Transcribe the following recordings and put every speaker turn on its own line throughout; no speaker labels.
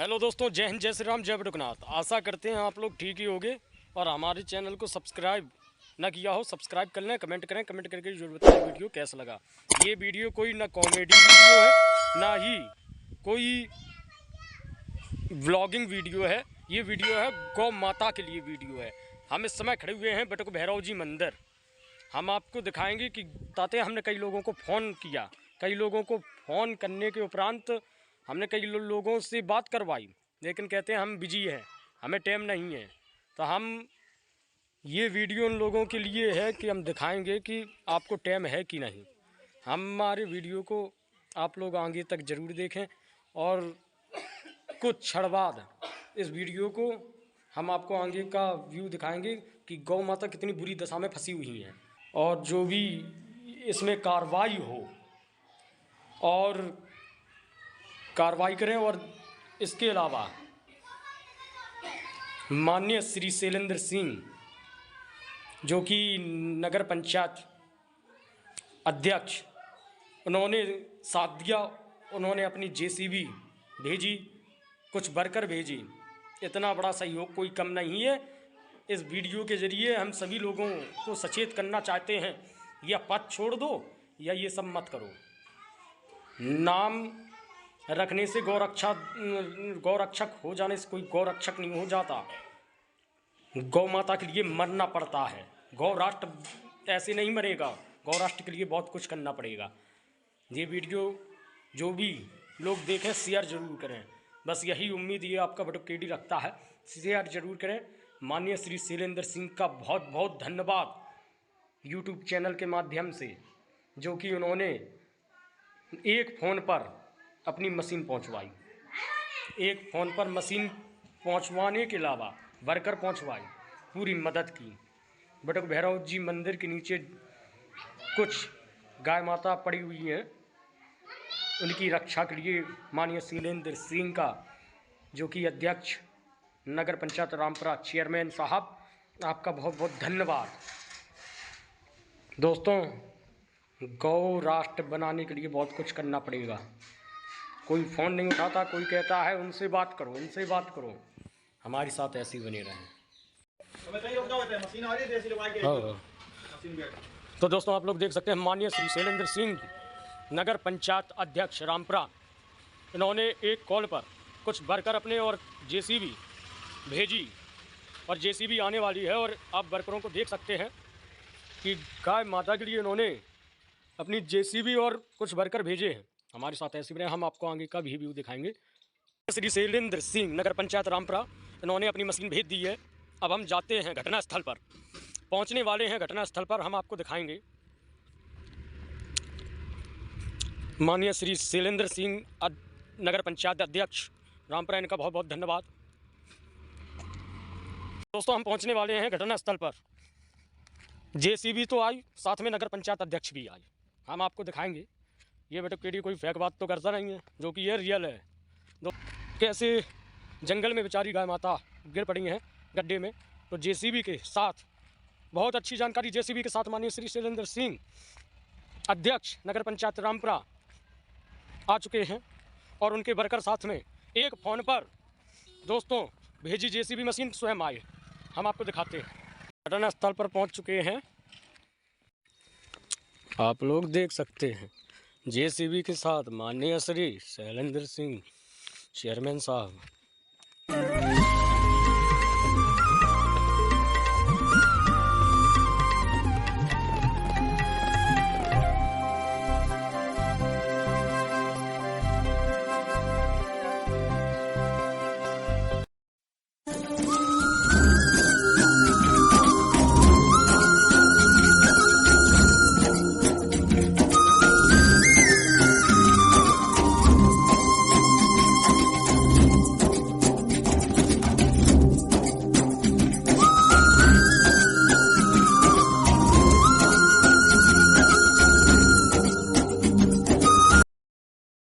Hello दोस्तों, जय हिंद, जय श्री राम, जय बटुकनाथ। आशा करते हैं आप लोग ठीक ही होंगे और हमारे चैनल को सब्सक्राइब ना किया हो सब्सक्राइब कर लें। कमेंट करें, कमेंट करके जरूर बताएं वीडियो कैसा लगा। ये वीडियो कोई ना कॉमेडी वीडियो है ना ही कोई व्लॉगिंग वीडियो है। ये वीडियो है गौ माता के लिए वीडियो है। हम इस समय खड़े हुए हैं बटुक भैरव जी मंदिर। हम आपको दिखाएंगे कि ताते हमने कई लोगों को फ़ोन किया, कई लोगों को फ़ोन करने के उपरांत हमने कई लोगों से बात करवाई, लेकिन कहते हैं हम बिजी हैं, हमें टाइम नहीं है। तो हम ये वीडियो उन लोगों के लिए है कि हम दिखाएंगे कि आपको टाइम है कि नहीं। हमारे वीडियो को आप लोग आगे तक ज़रूर देखें और कुछ क्षण बाद इस वीडियो को हम आपको आगे का व्यू दिखाएंगे कि गौ माता कितनी बुरी दशा में फंसी हुई हैं और जो भी इसमें कार्रवाई हो और कार्रवाई करें। और इसके अलावा माननीय श्री शैलेंद्र सिंह जो कि नगर पंचायत अध्यक्ष, उन्होंने साथ दिया। उन्होंने अपनी जेसीबी भेजी, कुछ वर्कर भेजी। इतना बड़ा सहयोग कोई कम नहीं है। इस वीडियो के ज़रिए हम सभी लोगों को सचेत करना चाहते हैं, या पद छोड़ दो या ये सब मत करो। नाम रखने से गौरक्षक हो जाने से कोई गौरक्षक नहीं हो जाता। गौ माता के लिए मरना पड़ता है। गौ राष्ट्र ऐसे नहीं मरेगा, गौ राष्ट्र के लिए बहुत कुछ करना पड़ेगा। ये वीडियो जो भी लोग देखें शेयर ज़रूर करें, बस यही उम्मीद ये आपका बटुक केडी रखता है। शेयर ज़रूर करें। माननीय श्री शैलेंद्र सिंह का बहुत बहुत धन्यवाद यूट्यूब चैनल के माध्यम से, जो कि उन्होंने एक फ़ोन पर अपनी मशीन पहुंचवाई। एक फ़ोन पर मशीन पहुंचवाने के अलावा वर्कर पहुंचवाई, पूरी मदद की। बटुक भैरव जी मंदिर के नीचे कुछ गाय माता पड़ी हुई हैं, उनकी रक्षा के लिए माननीय शैलेंद्र सिंह का, जो कि अध्यक्ष नगर पंचायत रामपुरा, चेयरमैन साहब, आपका बहुत बहुत धन्यवाद। दोस्तों, गौ राष्ट्र बनाने के लिए बहुत कुछ करना पड़ेगा। कोई फ़ोन नहीं उठाता, कोई कहता है उनसे बात करो, उनसे बात करो। हमारे साथ ऐसे ही बने रहें। तो दोस्तों, आप लोग देख सकते हैं माननीय श्री शैलेंद्र सिंह नगर पंचायत अध्यक्ष रामपुरा, इन्होंने एक कॉल पर कुछ वर्कर अपने और जेसीबी भेजी और जेसीबी आने वाली है। और आप वर्करों को देख सकते हैं कि गाय माता के लिए इन्होंने अपनी जेसीबी और कुछ वर्कर भेजे हैं। हमारे साथ ऐसे बने, हम आपको आगे का भी व्यू दिखाएंगे। श्री शैलेंद्र सिंह नगर पंचायत रामपुरा, इन्होंने अपनी मशीन भेज दी है। अब हम जाते हैं घटना स्थल पर, पहुंचने वाले हैं घटना स्थल पर। हम आपको दिखाएंगे माननीय श्री शैलेंद्र सिंह नगर पंचायत अध्यक्ष रामपुरा, इनका बहुत बहुत धन्यवाद। दोस्तों, हम पहुंचने वाले हैं घटना स्थल पर। जेसीबी तो आई, साथ में नगर पंचायत अध्यक्ष भी आई। हम आपको दिखाएंगे। ये बटुक केडी कोई फेक बात तो करता नहीं है, जो कि ये रियल है। कैसे जंगल में बेचारी गाय माता गिर पड़ी हैं गड्ढे में, तो जेसीबी के साथ बहुत अच्छी जानकारी। जेसीबी के साथ माननीय श्री शैलेंद्र सिंह अध्यक्ष नगर पंचायत रामपुरा आ चुके हैं और उनके वर्कर साथ में एक फ़ोन पर दोस्तों भेजी जेसीबी मशीन स्वयं आए। हम आपको दिखाते हैं। घटना स्थल पर पहुंच चुके हैं, आप लोग देख सकते हैं। जेसीबी के साथ माननीय श्री शैलेंद्र सिंह चेयरमैन साहब।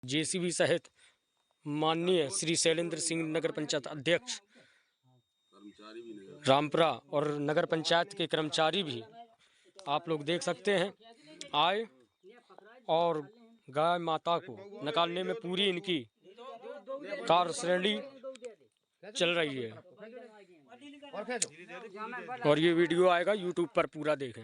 जेसीबी सहित माननीय श्री शैलेंद्र सिंह नगर पंचायत अध्यक्ष रामपुरा और नगर पंचायत के कर्मचारी भी आप लोग देख सकते हैं आए और गाय माता को निकालने में पूरी इनकी कार्यशैली चल रही है और ये वीडियो आएगा यूट्यूब पर, पूरा देखें।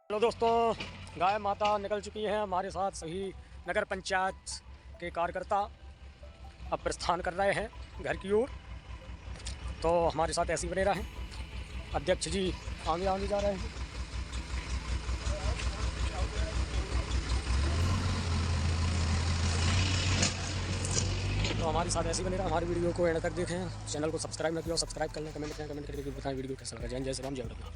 हेलो दोस्तों, गाय माता निकल चुकी हैं। हमारे साथ सभी नगर पंचायत के कार्यकर्ता अब प्रस्थान कर रहे हैं घर की ओर, तो हमारे साथ ऐसे ही बने रहें। अध्यक्ष जी आगे आगे जा रहे हैं। तो हमारे साथ ऐसे ही बने रहा। हमारी वीडियो को एंड तक देखें, चैनल को सब्सक्राइब न किया, सब्सक्राइब कर लें, कमेंट करें, कमेंट करके बताएं वीडियो कैसा लगा। जय श्री राम, जय रघुनाथ।